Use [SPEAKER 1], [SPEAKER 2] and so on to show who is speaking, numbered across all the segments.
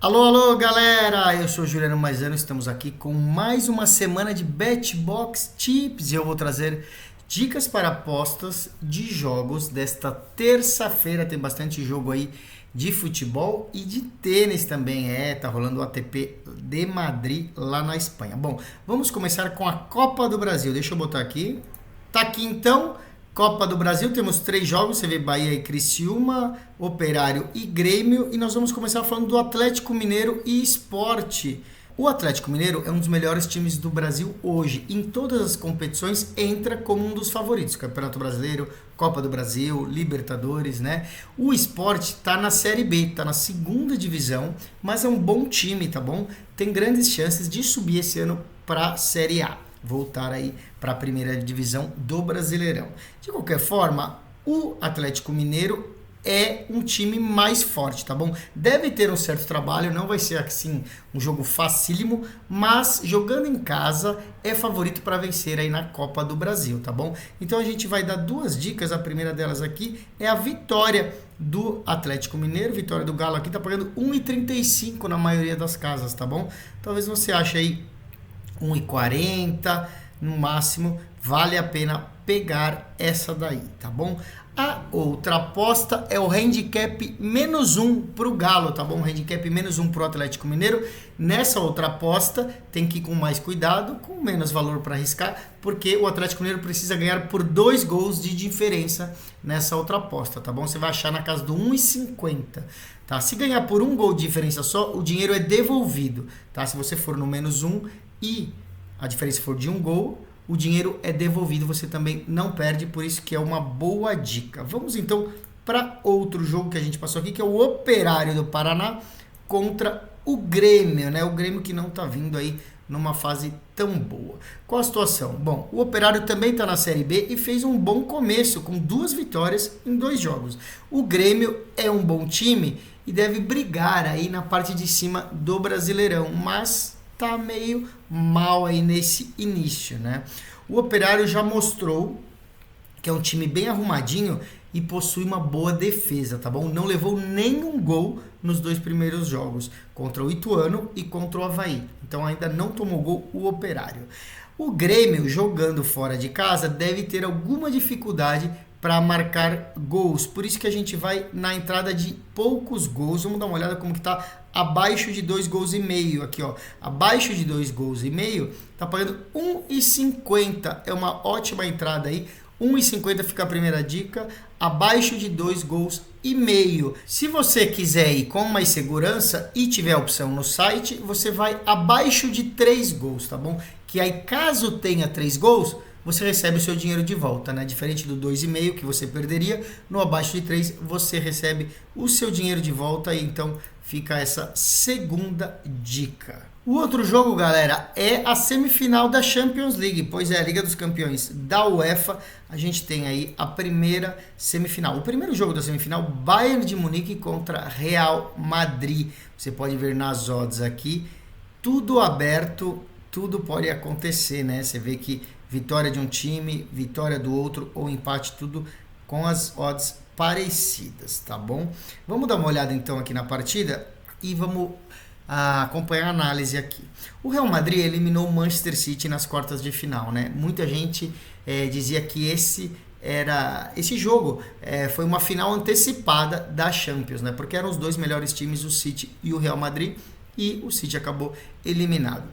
[SPEAKER 1] Alô, alô, galera! Eu sou Juliano Maisano, estamos aqui com mais uma semana de BetBox Tips e eu vou trazer dicas para apostas de jogos desta terça-feira. Tem bastante jogo aí de futebol e de tênis também, tá rolando o ATP de Madrid lá na Espanha. Bom, vamos começar com a Copa do Brasil. Deixa eu botar aqui. Tá aqui então. Copa do Brasil, temos 3 jogos, você vê Bahia e Criciúma, Operário e Grêmio, e nós vamos começar falando do Atlético Mineiro e Sport. O Atlético Mineiro é um dos melhores times do Brasil hoje, em todas as competições entra como um dos favoritos, Campeonato Brasileiro, Copa do Brasil, Libertadores, né? O Sport está na Série B, está na segunda divisão, mas é um bom time, tá bom? Tem grandes chances de subir esse ano para a Série A. Voltar aí para a primeira divisão do Brasileirão. De qualquer forma, o Atlético Mineiro é um time mais forte, tá bom? Deve ter um certo trabalho, não vai ser assim um jogo facílimo, mas jogando em casa é favorito para vencer aí na Copa do Brasil, tá bom? Então a gente vai dar 2 dicas, a primeira delas aqui é a vitória do Atlético Mineiro, vitória do Galo aqui tá pagando 1,35 na maioria das casas, tá bom? Talvez você ache aí 1,40 no máximo, vale a pena pegar essa daí, tá bom? A outra aposta é o handicap -1 pro Galo, tá bom? Handicap -1 pro Atlético Mineiro. Nessa outra aposta tem que ir com mais cuidado, com menos valor para arriscar, porque o Atlético Mineiro precisa ganhar por 2 gols de diferença nessa outra aposta, tá bom? Você vai achar na casa do 1,50, tá? Se ganhar por 1 gol de diferença só, o dinheiro é devolvido, tá? Se você for no -1 e a diferença for de 1 gol, o dinheiro é devolvido, você também não perde, por isso que é uma boa dica. Vamos então para outro jogo que a gente passou aqui, que é o Operário do Paraná contra o Grêmio, né? O Grêmio que não está vindo aí numa fase tão boa. Qual a situação? Bom, o Operário também está na Série B e fez um bom começo, com 2 vitórias em 2 jogos. O Grêmio é um bom time e deve brigar aí na parte de cima do Brasileirão, mas tá meio mal aí nesse início, né? O Operário já mostrou que é um time bem arrumadinho e possui uma boa defesa, tá bom? Não levou nenhum gol nos 2 primeiros jogos, contra o Ituano e contra o Avaí. Então ainda não tomou gol o Operário. O Grêmio, jogando fora de casa, deve ter alguma dificuldade para marcar gols. Por isso que a gente vai na entrada de poucos gols. Vamos dar uma olhada como que tá abaixo de 2 gols e meio aqui, ó. Abaixo de 2 gols e meio, tá pagando 1,50. É uma ótima entrada aí. 1,50 fica a primeira dica. Abaixo de 2 gols e meio. Se você quiser ir com mais segurança e tiver a opção no site, você vai abaixo de 3 gols, tá bom? Que aí caso tenha 3 gols, você recebe o seu dinheiro de volta, né? Diferente do 2,5 que você perderia, no abaixo de 3 você recebe o seu dinheiro de volta e então fica essa segunda dica. O outro jogo, galera, é a semifinal da Champions League. Pois é, a Liga dos Campeões da UEFA. A gente tem aí a primeira semifinal. O primeiro jogo da semifinal, Bayern de Munique contra Real Madrid. Você pode ver nas odds aqui, tudo aberto, tudo pode acontecer, né? Você vê que vitória de um time, vitória do outro ou empate, tudo com as odds parecidas, tá bom? Vamos dar uma olhada então aqui na partida e vamos acompanhar a análise aqui. O Real Madrid eliminou o Manchester City nas quartas de final, né? Muita gente dizia que esse jogo foi uma final antecipada da Champions, né? Porque eram os 2 melhores times, o City e o Real Madrid, e o City acabou eliminado.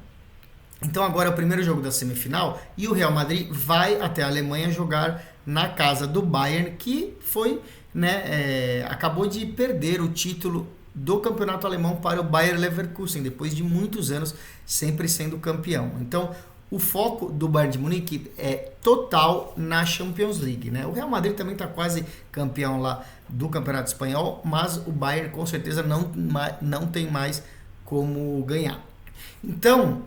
[SPEAKER 1] Então agora é o primeiro jogo da semifinal e o Real Madrid vai até a Alemanha jogar na casa do Bayern, que foi, né, acabou de perder o título do campeonato alemão para o Bayer Leverkusen, depois de muitos anos sempre sendo campeão. Então o foco do Bayern de Munique é total na Champions League, né? O Real Madrid também está quase campeão lá do campeonato espanhol, mas o Bayern com certeza não tem mais como ganhar. Então,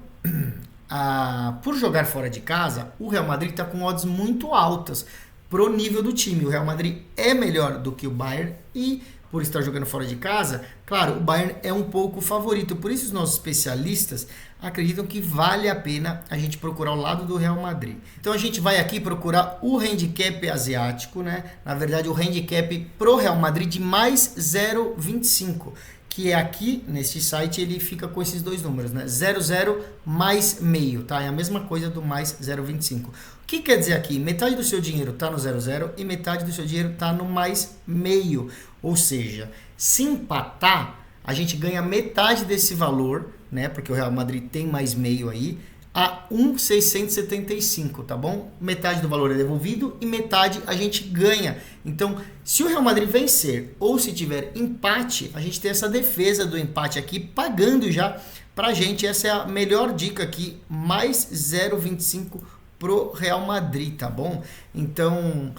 [SPEAKER 1] por jogar fora de casa, o Real Madrid está com odds muito altas pro nível do time. O Real Madrid é melhor do que o Bayern e, por estar jogando fora de casa, claro, o Bayern é um pouco favorito. Por isso os nossos especialistas acreditam que vale a pena a gente procurar o lado do Real Madrid. Então a gente vai aqui procurar o handicap asiático, né? Na verdade, o handicap pro Real Madrid de mais 0,25, que é aqui nesse site, ele fica com esses dois números, né? 00 mais meio, tá? É a mesma coisa do mais 0,25. O que quer dizer aqui? Metade do seu dinheiro está no 00 e metade do seu dinheiro está no mais meio. Ou seja, se empatar, a gente ganha metade desse valor, né? Porque o Real Madrid tem mais meio aí, a 1,675, tá bom? Metade do valor é devolvido e metade a gente ganha. Então, se o Real Madrid vencer ou se tiver empate, a gente tem essa defesa do empate aqui pagando já pra gente. Essa é a melhor dica aqui, mais 0,25 pro Real Madrid, tá bom? Então,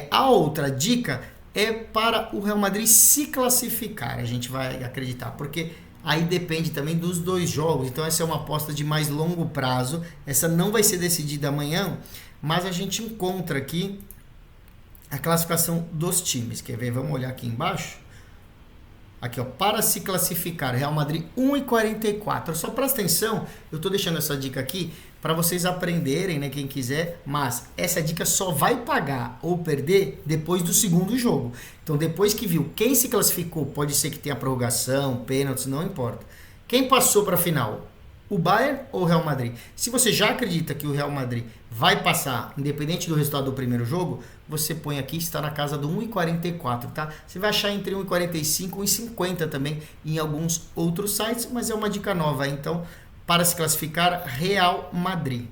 [SPEAKER 1] a outra dica é para o Real Madrid se classificar, a gente vai acreditar, porque aí depende também dos dois jogos. Então essa é uma aposta de mais longo prazo. Essa não vai ser decidida amanhã, mas a gente encontra aqui a classificação dos times. Quer ver? Vamos olhar aqui embaixo. Aqui, ó, para se classificar, Real Madrid 1,44. Só presta atenção, eu estou deixando essa dica aqui para vocês aprenderem, né, quem quiser, mas essa dica só vai pagar ou perder depois do segundo jogo. Então, depois que viu quem se classificou, pode ser que tenha prorrogação, pênaltis, não importa. Quem passou para a final? O Bayern ou o Real Madrid? Se você já acredita que o Real Madrid vai passar, independente do resultado do primeiro jogo, você põe aqui, está na casa do 1,44, tá? Você vai achar entre 1,45 e 1,50 também em alguns outros sites, mas é uma dica nova, então, para se classificar, Real Madrid.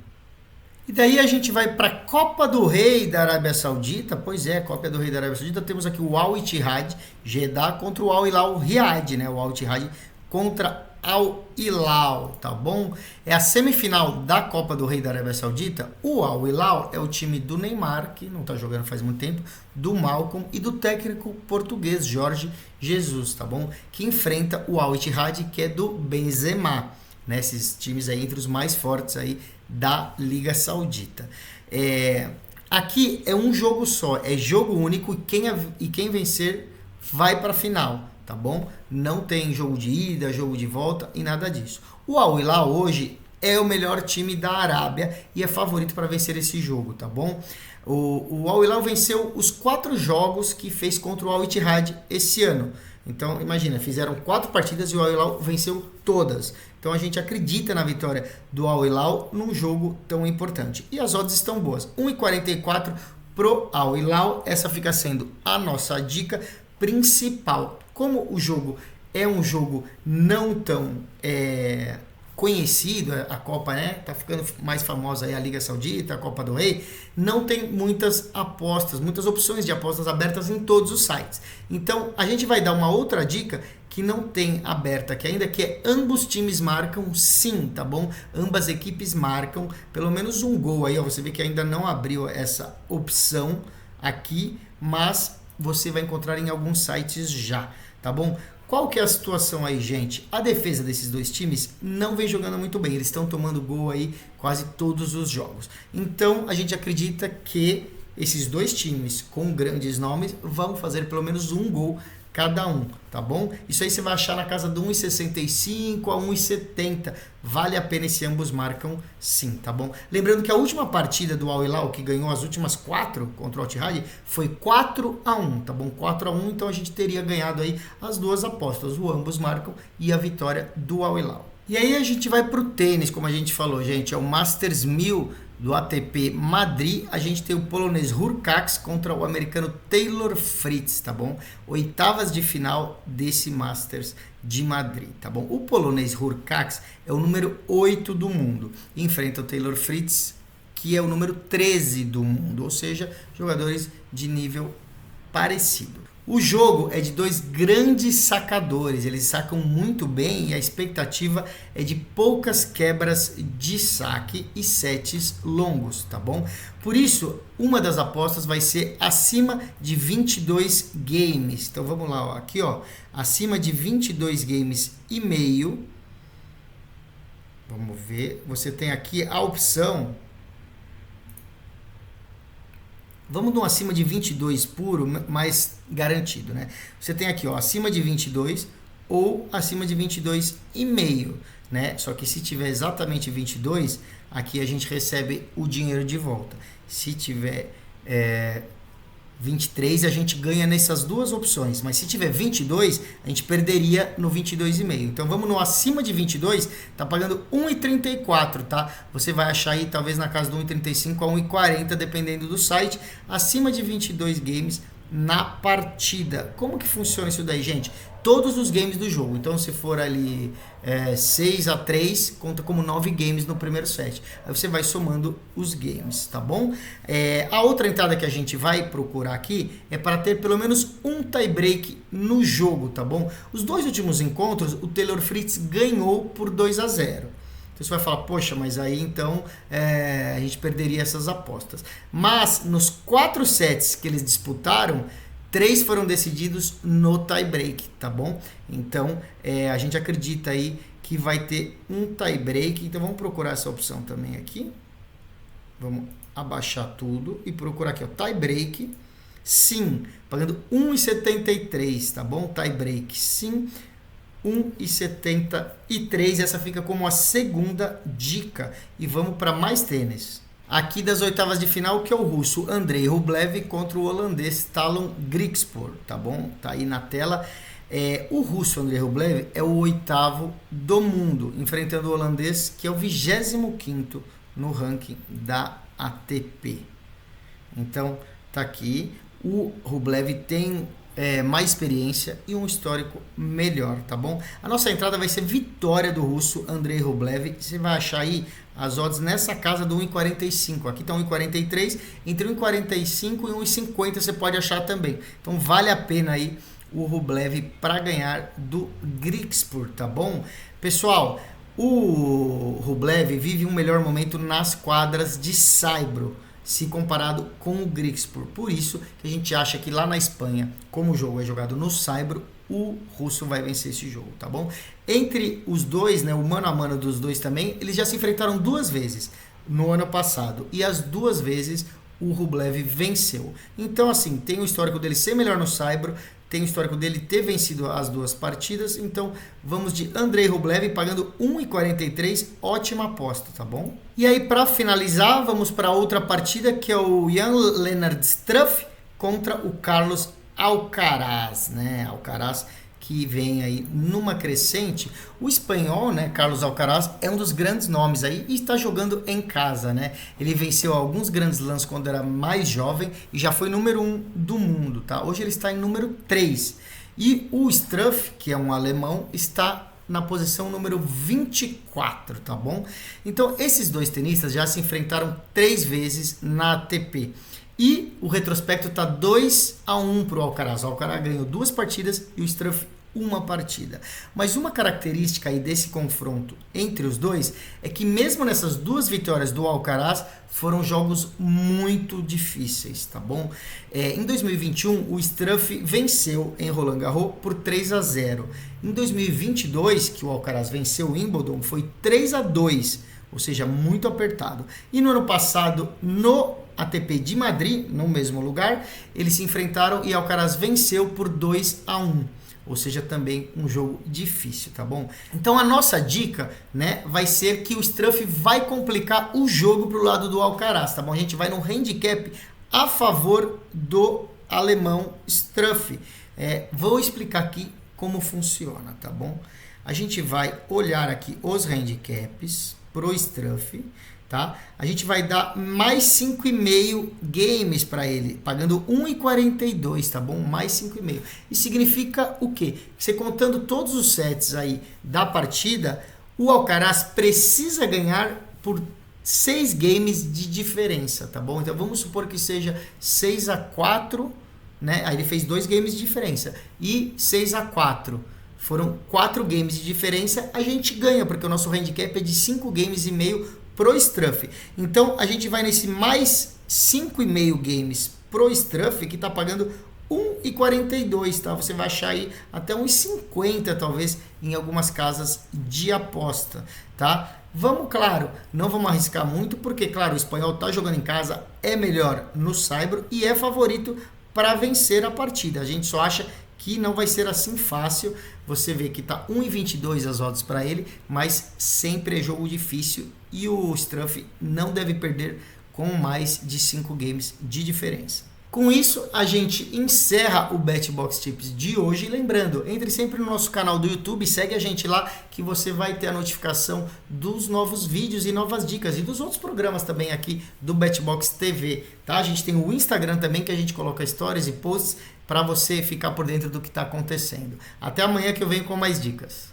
[SPEAKER 1] E daí a gente vai para a Copa do Rei da Arábia Saudita. Pois é, Copa do Rei da Arábia Saudita. Temos aqui o Al Ittihad Jeddah contra o Al Hilal Riad, né? O Al Ittihad contra Al Hilal, tá bom? É a semifinal da Copa do Rei da Arábia Saudita. O Al Hilal é o time do Neymar, que não tá jogando faz muito tempo, do Malcom e do técnico português Jorge Jesus, tá bom? Que enfrenta o Al Ittihad, que é do Benzema, né? Esses times aí entre os mais fortes aí da Liga Saudita. Aqui é um jogo só, é jogo único e quem vencer vai para a final, tá bom? Não tem jogo de ida, jogo de volta e nada disso. O Al Hilal hoje é o melhor time da Arábia e é favorito para vencer esse jogo, tá bom? O Al Hilal venceu os 4 jogos que fez contra o Al Ittihad esse ano. Então, imagina, fizeram 4 partidas e o Al Hilal venceu todas. Então, a gente acredita na vitória do Al Hilal num jogo tão importante. E as odds estão boas. 1,44 pro Al Hilal. Essa fica sendo a nossa dica principal. Como o jogo é um jogo não tão conhecido, a Copa, né? Tá ficando mais famosa aí a Liga Saudita, a Copa do Rei, não tem muitas apostas, muitas opções de apostas abertas em todos os sites. Então, a gente vai dar uma outra dica que não tem aberta aqui ainda, que é ambos times marcam sim, tá bom? Ambas equipes marcam pelo menos um gol aí, ó, você vê que ainda não abriu essa opção aqui, mas você vai encontrar em alguns sites já, tá bom? Qual que é a situação aí, gente? A defesa desses dois times não vem jogando muito bem. Eles estão tomando gol aí quase todos os jogos. Então, a gente acredita que esses dois times com grandes nomes vão fazer pelo menos um gol cada um, tá bom? Isso aí você vai achar na casa de 1,65 a 1,70. Vale a pena se ambos marcam sim, tá bom? Lembrando que a última partida do Al Hilal, que ganhou as últimas 4 contra o Al Ittihad, foi 4-1, tá bom? 4-1, então a gente teria ganhado aí as duas apostas, o ambos marcam e a vitória do Al Hilal. E aí a gente vai pro tênis, como a gente falou, gente, é o Masters 1000 do ATP Madrid. A gente tem o polonês Hurkacz contra o americano Taylor Fritz, tá bom? Oitavas de final desse Masters de Madrid, tá bom? O polonês Hurkacz é o número 8 do mundo. Enfrenta o Taylor Fritz, que é o número 13 do mundo, ou seja, jogadores de nível parecido. O jogo é de dois grandes sacadores, eles sacam muito bem e a expectativa é de poucas quebras de saque e sets longos, tá bom? Por isso, uma das apostas vai ser acima de 22 games. Então vamos lá, ó, aqui ó, acima de 22 games e meio. Vamos ver, você tem aqui a opção. Vamos de um acima de 22 puro, mais garantido, né? Você tem aqui, ó, acima de 22 ou acima de 22,5, né? Só que se tiver exatamente 22, aqui a gente recebe o dinheiro de volta. Se tiver 23 a gente ganha nessas duas opções, mas se tiver 22, a gente perderia no 22,5. Então vamos no acima de 22, tá pagando 1,34, tá? Você vai achar aí talvez na casa do 1,35 a 1,40, dependendo do site, acima de 22 games na partida. Como que funciona isso daí, gente? Todos os games do jogo. Então, se for ali 6-3, conta como 9 games no primeiro set. Aí você vai somando os games, tá bom? A outra entrada que a gente vai procurar aqui é para ter pelo menos um tie-break no jogo, tá bom? Os dois últimos encontros, o Taylor Fritz ganhou por 2-0. Então você vai falar, poxa, mas aí então a gente perderia essas apostas. Mas nos 4 sets que eles disputaram, 3 foram decididos no tie-break, tá bom? Então a gente acredita aí que vai ter um tie-break. Então vamos procurar essa opção também aqui. Vamos abaixar tudo e procurar aqui, ó, tie-break. Sim, pagando 1,73, tá bom? Tie-break, sim. 1,73, essa fica como a segunda dica. E vamos para mais tênis. Aqui das oitavas de final, que é o russo Andrei Rublev contra o holandês Talon Griekspoor, tá bom? Tá aí na tela. O russo Andrei Rublev é o 8º do mundo, enfrentando o holandês, que é o 25º no ranking da ATP. Então, tá aqui. O Rublev tem mais experiência e um histórico melhor, tá bom? A nossa entrada vai ser vitória do russo Andrei Rublev. Você vai achar aí as odds nessa casa do 1,45. Aqui tá 1,43. Entre 1,45 e 1,50 você pode achar também. Então vale a pena aí o Rublev para ganhar do Griekspoor, tá bom? Pessoal, o Rublev vive um melhor momento nas quadras de saibro, se comparado com o Griekspoor. Por isso que a gente acha que lá na Espanha, como o jogo é jogado no saibro, o russo vai vencer esse jogo, tá bom? Entre os dois, né, o mano a mano dos dois também, eles já se enfrentaram 2 vezes no ano passado. E as 2 vezes o Rublev venceu. Então, assim, tem o histórico dele ser melhor no saibro, tem o histórico dele ter vencido as 2 partidas. Então, vamos de Andrei Rublev pagando 1,43. Ótima aposta, tá bom? E aí, para finalizar, vamos para outra partida, que é o Jan-Lennard Struff contra o Carlos Alcaraz, né? Alcaraz que vem aí numa crescente. O espanhol, né, Carlos Alcaraz, é um dos grandes nomes aí e está jogando em casa, né? Ele venceu alguns grandes lãs quando era mais jovem e já foi número 1 do mundo, tá? Hoje ele está em número 3. E o Struff, que é um alemão, está na posição número 24, tá bom? Então, esses dois tenistas já se enfrentaram 3 vezes na ATP. E o retrospecto está 2-1 para o Alcaraz. O Alcaraz ganhou 2 partidas e o Struff 1 partida. Mas uma característica aí desse confronto entre os dois é que mesmo nessas 2 vitórias do Alcaraz, foram jogos muito difíceis, tá bom? Em 2021, o Struff venceu em Roland Garros por 3-0. Em 2022, que o Alcaraz venceu o Wimbledon, foi 3-2, ou seja, muito apertado. E no ano passado, no ATP de Madrid, no mesmo lugar, eles se enfrentaram e Alcaraz venceu por 2-1. Ou seja, também um jogo difícil, tá bom? Então a nossa dica, né, vai ser que o Struff vai complicar o jogo pro lado do Alcaraz, tá bom? A gente vai no handicap a favor do alemão Struff. Vou explicar aqui como funciona, tá bom? A gente vai olhar aqui os handicaps pro Struff, tá? A gente vai dar mais 5,5 games para ele, pagando 1,42, tá bom? Mais 5,5. Isso significa o quê? Você contando todos os sets aí da partida, o Alcaraz precisa ganhar por 6 games de diferença, tá bom? Então vamos supor que seja 6-4, né? Aí ele fez 2 games de diferença e 6-4. Foram 4 games de diferença, a gente ganha, porque o nosso handicap é de 5 games e meio pro Struff. Então a gente vai nesse mais 5,5 games pro Struff, que tá pagando 1,42, tá? Você vai achar aí até 1,50 talvez em algumas casas de aposta, tá? Vamos, claro, não vamos arriscar muito, porque, claro, o espanhol tá jogando em casa, é melhor no saibro e é favorito para vencer a partida. A gente só acha que não vai ser assim fácil. Você vê que tá 1,22 as odds para ele, mas sempre é jogo difícil e o Struff não deve perder com mais de 5 games de diferença. Com isso, a gente encerra o BetBox Tips de hoje. E lembrando, entre sempre no nosso canal do YouTube, segue a gente lá que você vai ter a notificação dos novos vídeos e novas dicas e dos outros programas também aqui do BetBox TV, tá? A gente tem o Instagram também que a gente coloca stories e posts para você ficar por dentro do que está acontecendo. Até amanhã que eu venho com mais dicas.